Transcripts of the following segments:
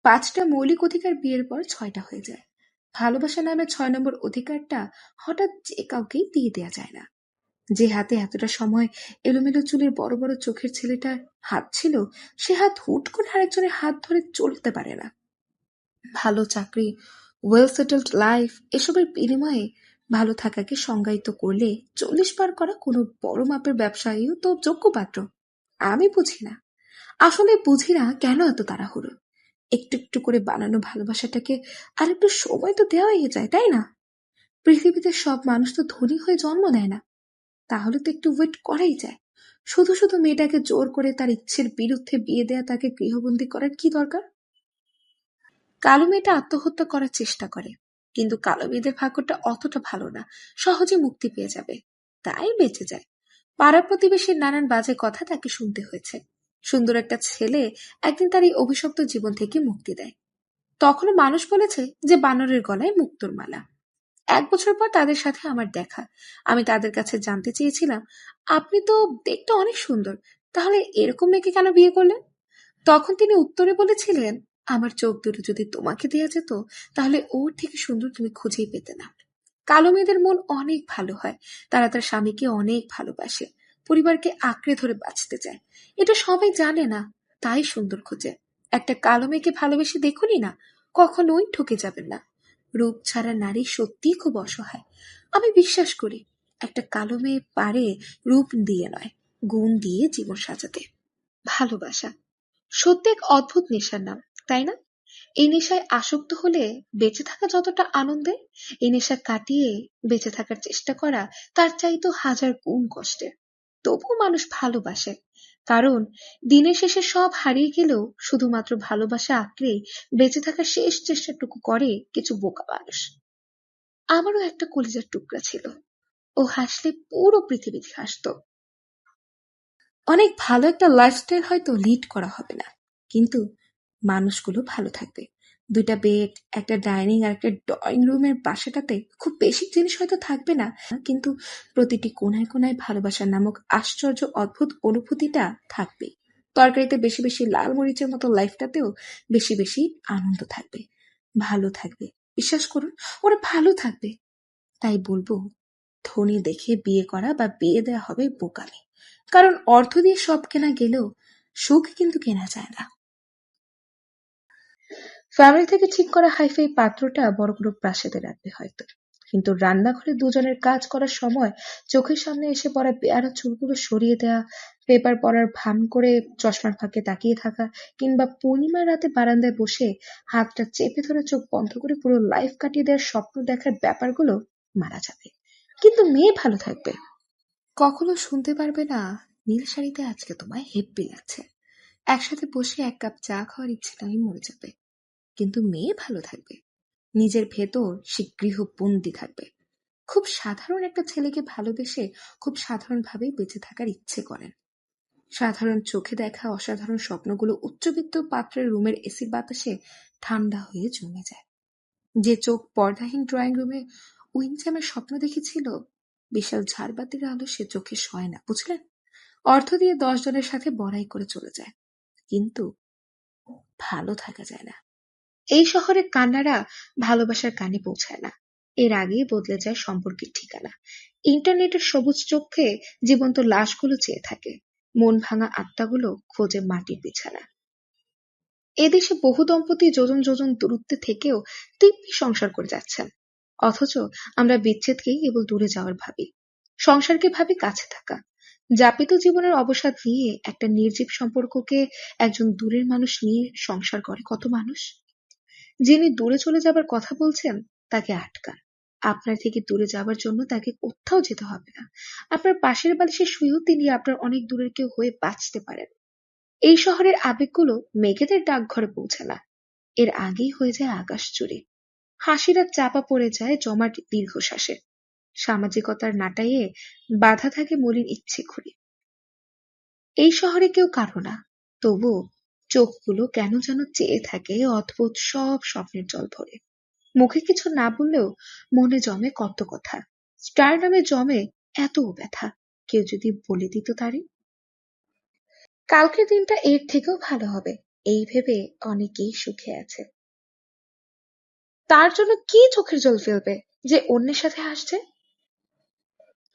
5টা মৌলিক অধিকার বিয়ের পর 6টা হয়ে যায়। ভালোবাসা নামে 6 নম্বর অধিকারটা হঠাৎ যে কাউকেই দিয়ে দেয়া যায় না। যে হাতে এতটা সময় এলোমেলো চুলের বড় বড় চোখের ছেলেটার হাত ছিল, সে হাত হুট করে আরেকজনের হাত ধরে চলতে পারে না। ভালো চাকরি, ওয়েল সেটেলড লাইফ এসবের বিনিময়ে ভালো থাকাকে সংজ্ঞায়িত করলে 40 পার করা কোনো বড় মাপের ব্যবসায়ীও তো যোগ্য পাত্র। আমি বুঝি না, আসলে বুঝি না কেন এত তাড়াহুড়ো। একটু একটু করে বানানো ভালোবাসাটাকে আর একটু সময় তো দেওয়াই যায়, তাই না? পৃথিবীতে সব মানুষ তো ধনী হয়ে জন্ম নেয় না, তাহলে তো একটু ওয়েট করাই যায়। শুধু শুধু মেয়েটাকে জোর করে তার ইচ্ছের বিরুদ্ধে বিয়ে দেয়া, তাকে গৃহবন্দী করার কি দরকার? কালো মেয়েটা আত্মহত্যা করার চেষ্টা করে, কিন্তু কালো মেয়েদের ভাগ্যটা অতটা ভালো না, সহজে মুক্তি পেয়ে যাবে, তাই বেঁচে যায়। পাড়া প্রতিবেশীর নানান বাজে কথা তাকে শুনতে হয়েছে। সুন্দর একটা ছেলে একদিন তার এই অভিশপ্ত জীবন থেকে মুক্তি দেয়। তখনও মানুষ বলেছে যে বানরের গলায় মুক্তোর মালা। 1 বছর পর তাদের সাথে আমার দেখা। আমি তাদের কাছে জানতে চেয়েছিলাম, আপনি তো দেখতে অনেক সুন্দর, তাহলে এরকম মেয়েকে কেন বিয়ে করলেন? তখন তিনি উত্তরে বলেছিলেন, আমার চোখ দুটো যদি তোমাকে দেয়া যেত, তাহলে ওর থেকে সুন্দর তুমি খুঁজেই পেতে না। কালো মেয়েদের মন অনেক ভালো হয়, তারা তার স্বামীকে অনেক ভালোবাসে, পরিবারকে আঁকড়ে ধরে বাঁচতে চায়। এটা সবাই জানে না, তাই সুন্দর খোঁজে। একটা কালো মেয়েকে ভালোবেসে দেখুনি না, কখনোই ঠকে যাবেন না। রূপ ছাড়া নারী সত্যিই খুব অসহায়। আমি বিশ্বাস করি একটা কালো মেয়ে পারে রূপ দিয়ে নয়, গুণ দিয়ে জীবন সাজাতে। ভালোবাসা সত্যি এক অদ্ভুত নেশার নাম, তাই না? এই নেশায় আসক্ত হলে বেঁচে থাকা যতটা আনন্দের, এই নেশা কাটিয়ে বেঁচে থাকার চেষ্টা করা তার চাইতো 1000 গুণ কষ্টের। তবুও মানুষ ভালোবাসে, কারণ দিনের শেষে সব হারিয়ে গেলেও শুধুমাত্র ভালোবাসা আঁকড়ে বেঁচে থাকার শেষ চেষ্টাটুকু করে কিছু বোকা মানুষ। আমারও একটা কলিজার টুকরা ছিল, ও হাসলে পুরো পৃথিবী হাসতো। অনেক ভালো একটা লাইফস্টাইল হয়তো লিড করা হবে না, কিন্তু মানুষগুলো ভালো থাকবে। 2টা বেড, একটা ডাইনিং আর একটা ড্রয়িং রুমের বাসাটাতে খুব বেশি জিনিস হয়তো থাকবে না, কিন্তু প্রতিটি কোনায় কোনায় ভালোবাসা নামক আশ্চর্য অদ্ভুত অনুভূতিটা থাকবে। তরকারিতে বেশি বেশি লাল মরিচের মতো লাইফটাতেও বেশি বেশি আনন্দ থাকবে। ভালো থাকবে, বিশ্বাস করুন, ওরা ভালো থাকবে। তাই বলবো, ধনী দেখে বিয়ে করা বা বিয়ে দেয়া হবে বোকামি। কারণ অর্থ দিয়ে সব কেনা গেলেও সুখ কিন্তু কেনা যায় না। ফ্যামিলি থেকে ঠিক করা হাইফাই পাত্রটা বড় কোনো প্রাসাদে রাখবে হয়তো, কিন্তু রান্নাঘরে দুজনের কাজ করার সময় চোখের সামনে এসে পড়া বেয়ারা চুলগুলো সরিয়ে দেয়া, পেপার পড়ার ভান করে চশমার ফাঁকে তাকিয়ে থাকা, কিংবা পূর্ণিমার রাতে বারান্দায় বসে হাতটা চেপে ধরে চোখ বন্ধ করে পুরো লাইফ কাটিয়ে দেওয়ার স্বপ্ন দেখার ব্যাপারগুলো মারা যাবে, কিন্তু মেয়ে ভালো থাকবে। কখনো শুনতে পারবে না, নীল শাড়িতে আজকে তোমায় হেব্বি লাগছে, একসাথে বসে 1 কাপ চা খাওয়ার ইচ্ছে নাই মরে যাবে। কিন্তু মেয়ে ভালো থাকবে, নিজের ভেতর সে গৃহবন্দী থাকবে। খুব সাধারণ একটা ছেলেকে ভালোবেসে খুব সাধারণভাবেই বেঁচে থাকার ইচ্ছে করেন। সাধারণ চোখে দেখা অসাধারণ স্বপ্নগুলো উচ্চবিত্ত পাত্রের রুমের এসির বাতাসে ঠান্ডা হয়ে জমে যায়। যে চোখ পর্দাহীন ড্রয়িং রুমে উইন্ডজামের স্বপ্ন দেখেছিল, বিশাল ঝাড়বাতির আলো সে চোখে সয় না, বুঝলেন? অর্থ দিয়ে 10 জনের সাথে বড়াই করে চলে যায়, কিন্তু ভালো থাকা যায় না। এই শহরের কান্নারা ভালোবাসার কানে পৌঁছায় না, এর আগেই বদলে যায় সম্পর্কের ঠিকানা। ইন্টারনেটের সবুজ চোখে জীবন্ত লাশগুলো চেয়ে থাকে, মন ভাঙা আত্মাগুলো খোঁজে মাটির বিছানা। এদেশে বহু দম্পতি যোজন যোজন দূরত্বে থেকেও দিব্যি সংসার করে যাচ্ছেন, অথচ আমরা বিচ্ছেদকেই কেবল দূরে যাওয়ার ভাবি, সংসারকে ভাবি কাছে থাকা। যাপিত জীবনের অবসাদ নিয়ে একটা নির্জীব সম্পর্ককে একজন দূরের মানুষ নিয়ে সংসার করে কত মানুষ। যিনি দূরে চলে যাবার কথা বলছেন, তাকে আটকান। আপনার থেকে দূরে যাবার জন্য তাকে কোথাও যেতে হবে না, আপনার পাশের বালিশে শুয়েও তিনি আপনার অনেক দূরের কেউ হয়ে বাঁচতে পারেন। এই শহরের আবেগগুলো মেঘেদের ডাকঘরে পৌঁছে না, এর আগেই হয়ে যায় আকাশ চুরি। হাসিরা চাপা পড়ে যায় জমাট দীর্ঘশ্বাসে। সামাজিকতার নাটাইয়ে বাধা থাকে মলিন ইচ্ছে ঘুরি। এই শহরে কেউ কারো না, তবুও চোখগুলো কেন যেন চেয়ে থাকে অদ্ভুত সব স্বপ্নের জল ভরে। মুখে কিছু না বললেও মনে জমে কত কথা, স্টার নামে জমে এত ব্যথা। কেউ যদি বলে দিত তারে, কালকের দিনটা এর থেকেও ভালো হবে, এই ভেবে অনেকেই সুখে আছে। তার জন্য কি চোখের জল ফেলবে যে অন্যের সাথে হাসছে?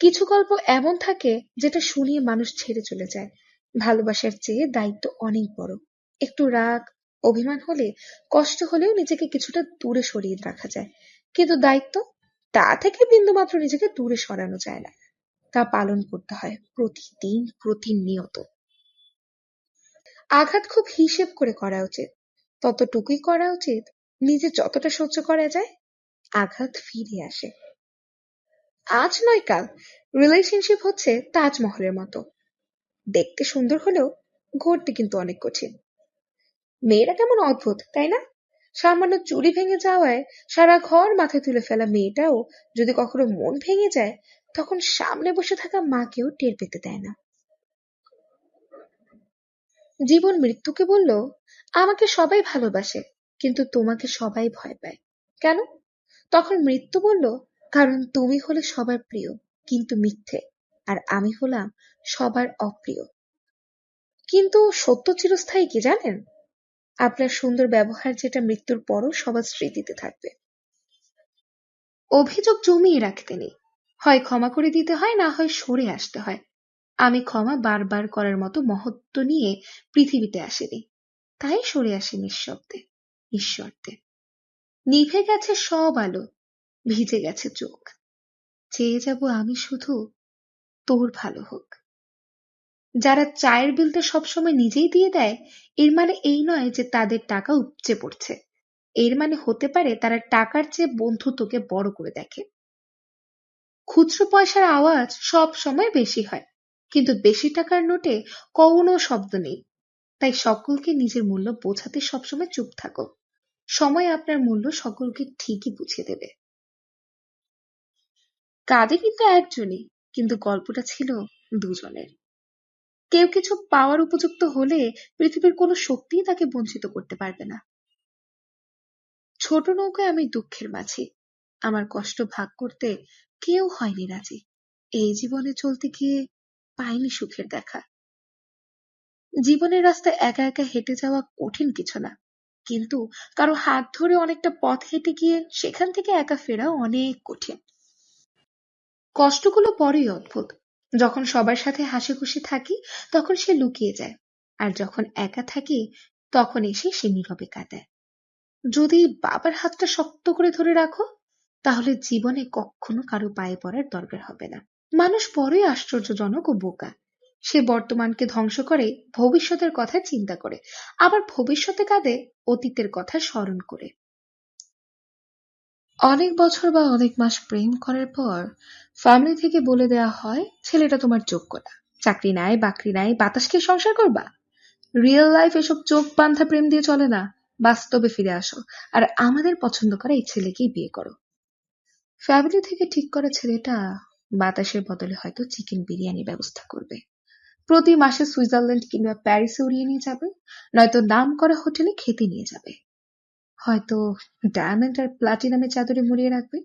কিছু গল্প এমন থাকে যেটা শুনিয়ে মানুষ ছেড়ে চলে যায়। ভালোবাসার চেয়ে দায়িত্ব অনেক বড়। একটু রাগ, অভিমান হলে, কষ্ট হলেও নিজেকে কিছুটা দূরে সরিয়ে রাখা যায়। কিন্তু দায়িত্ব, তা থেকে বিন্দুমাত্র নিজেকে দূরে সরানো যায় না। তা পালন করতে হয় প্রতিদিন, প্রতিনিয়ত। আঘাত খুব হিসেব করে করা উচিত। ততটুকুই করা উচিত নিজে যতটা সহ্য করা যায়। আঘাত ফিরে আসে, আজ নয় কাল। রিলেশনশিপ হচ্ছে তাজমহলের মতো, দেখতে সুন্দর হলেও গড়তে কিন্তু অনেক কঠিন। মেয়েরা কেমন অদ্ভুত, তাই না? সামান্য চুড়ি ভেঙে যাওয়ায় সারা ঘর মাথায় তুলে ফেলা মেয়েটাও যদি কখনো মন ভেঙে যায়, তখন সামনে বসে থাকা মাকেও টের পেতে দেয় না। জীবন মৃত্যুকে বলল, আমাকে সবাই ভালোবাসে, কিন্তু তোমাকে সবাই ভয় পায়। কেন? তখন মৃত্যু বলল, কারণ তুমি হলে সবার প্রিয়, কিন্তু মিথ্যে, আর আমি হলাম সবার অপ্রিয়। কিন্তু সত্য চিরস্থায়ী কি জানেন? আপনার সুন্দর ব্যবহার যেটা মৃত্যুর পরও সবার স্মৃতিতে থাকবে। অভিযোগ জমিয়ে রাখতে নেই, হয় ক্ষমা করে দিতে হয়, না হয় সরে আসতে হয়। আমি ক্ষমা বারবার করার মতো মহত্ব নিয়ে পৃথিবীতে আসেনি, তাই সরে আসি নিঃশব্দে, নিঃশর্তে। নিভে গেছে সব আলো, ভিজে গেছে চোখ, চেয়ে যাব আমি শুধু তোর ভালো হোক। যারা চায়ের বিলটা সবসময় নিজেই দিয়ে দেয়, এর মানে এই নয় যে তাদের টাকা উপচে পড়ছে। এর মানে হতে পারে তারা টাকার চেয়ে বন্ধুত্বকে বড় করে দেখে। খুচরো পয়সার আওয়াজ সব সময় বেশি হয়, কিন্তু বেশি টাকার নোটে কোনো শব্দ নেই। তাই সকলকে নিজের মূল্য বোঝাতে সবসময় চুপ থাকো। সময় আপনার মূল্য সকলকে ঠিকই বুঝিয়ে দেবে। কাঁদে কিন্তু একজনই, কিন্তু গল্পটা ছিল দুজনের। কেউ কিছু পাওয়ার উপযুক্ত হলে পৃথিবীর কোনো শক্তিই তাকে বঞ্চিত করতে পারবে না। ছোট নৌকায় আমি দুঃখের মাঝি, আমার কষ্ট ভাগ করতে কেউ হয়নি রাজি। এই জীবনে চলতে গিয়ে পাইনি সুখের দেখা। জীবনের রাস্তায় একা একা হেঁটে যাওয়া কঠিন কিছু না, কিন্তু কারো হাত ধরে অনেকটা পথ হেঁটে গিয়ে সেখান থেকে একা ফেরা অনেক কঠিন। কষ্টগুলো বড়ই অদ্ভুত। যখন সবার সাথে হাসি খুশি থাকি, তখন সে লুকিয়ে যায়, আর যখন একা থাকি, তখন এসে সে নীরবে কাঁদায়। যদি বাবার হাতটা শক্ত করে ধরে রাখো, তাহলে জীবনে কখনো কারো পায়ে পড়ার দরকার হবে না। মানুষ বড়ই আশ্চর্যজনক ও বোকা। সে বর্তমানকে ধ্বংস করে ভবিষ্যতের কথা চিন্তা করে, আবার ভবিষ্যতে কাঁদে অতীতের কথা স্মরণ করে। অনেক বছর বা অনেক মাস প্রেম করার পর ফ্যামিলি থেকে বলে দেয়া হয়, ছেলেটা তোমার যোগ্য না, চাকরি নাই বাকরি নাই, বাতাস খেয়ে সংসার করবা। রিয়েল লাইফ এসব চোখ বাঁধা প্রেম দিয়ে চলে না। বাস্তবে ফিরে আসো, আর আমাদের পছন্দ করা এই ছেলেকেই বিয়ে করো। ফ্যামিলি থেকে ঠিক করা ছেলেটা বাতাসের বদলে হয়তো চিকেন বিরিয়ানি ব্যবস্থা করবে, প্রতি মাসে সুইজারল্যান্ড কিংবা প্যারিসে উড়িয়ে নিয়ে যাবে, নয়তো নাম করা হোটেলে খেতে নিয়ে যাবে, হয়তো ডায়মন্ড আর প্লাটিনামের চাদরে মুড়িয়ে রাখবে।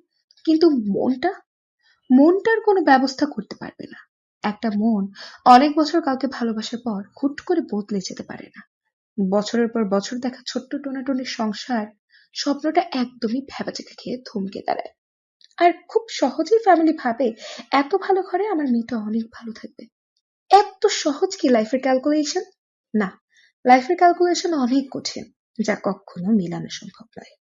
কিন্তু মনটা, মনটার কোনো ব্যবস্থা করতে পারবে না। একটা মন অনেক বছর কাউকে ভালোবাসার পর হুট করে বদলে যেতে পারে না। বছরের পর বছর দেখা ছোট্ট টোনাটনির সংসার স্বপ্নটা একদমই ভ্যাবাচাকা খেয়ে থমকে দাঁড়ায়। আর খুব সহজেই ফ্যামিলি ভাবে, এত ভালো ঘরে আমার মেয়েটা অনেক ভালো থাকবে। এত সহজ কি লাইফের ক্যালকুলেশন? না, লাইফের ক্যালকুলেশন অনেক কঠিন, যা কখনো মিলানো সম্ভব নয়।